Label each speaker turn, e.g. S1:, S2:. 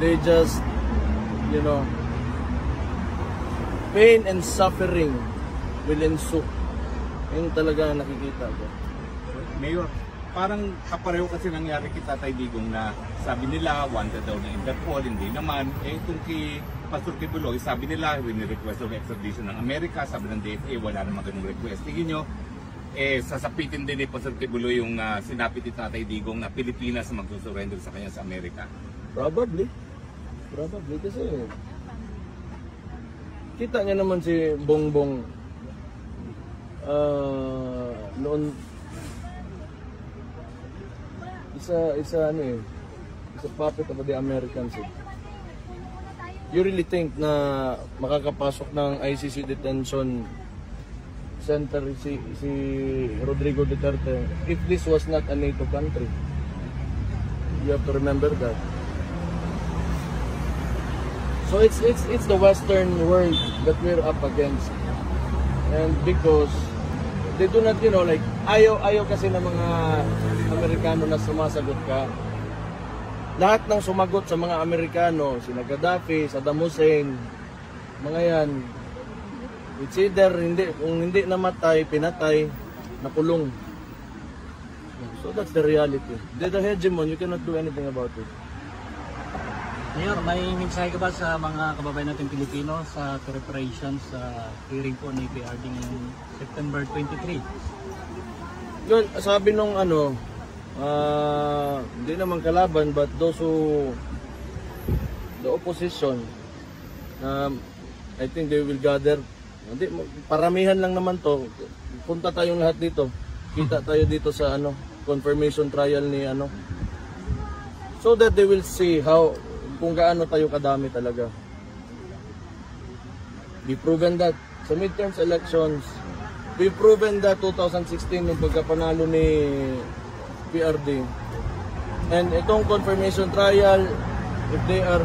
S1: they just, you know, pain and suffering will ensue. Yun talaga nakikita ko.
S2: Mayor, parang kapareho kasi nangyari kay Tatay Digong na sabi nila wanted daw na Interpol, hindi naman. Itong kay Pastor Kibuloy, sabi nila wini-request of extradition ng Amerika, sabi ng DFA wala namang ganung request. Tingin nyo, sasapitin din ni Pastor Kibuloy yung sinapit ni Tatay Digong na Pilipinas magsusurrender sa kanya sa Amerika?
S1: Probably kasi kita niya naman si Bongbong noon isa puppet of the Americans. You really think na makakapasok ng ICC detention center si Rodrigo Duterte if this was not a NATO country? You have to remember that. So it's the Western world that we're up against, and because they do not, you know, like ayaw kasi ng mga Amerikano na sumasagot ka. Lahat ng sumagot sa mga Amerikano, sina Gaddafi, Saddam Hussein, mga yan, it's either kung hindi namatay, pinatay, nakulong. So that's the reality. They're the hegemon, you cannot do anything about it.
S3: Mayor, may mensahe ka ba sa mga kababayan natin Pilipino sa preparations sa hearing po ni PRD ngayong September 23?
S1: Yun, sabi nung hindi naman kalaban, but those who, the opposition, I think they will gather. Paramihan lang naman to. Punta tayong lahat dito. Kita tayo dito sa confirmation trial ni so that they will see kung gaano tayo kadami talaga. We proven that sa midterms elections. We proven that 2016 yung pagkapanalo ni PRD. And itong confirmation trial, if they are,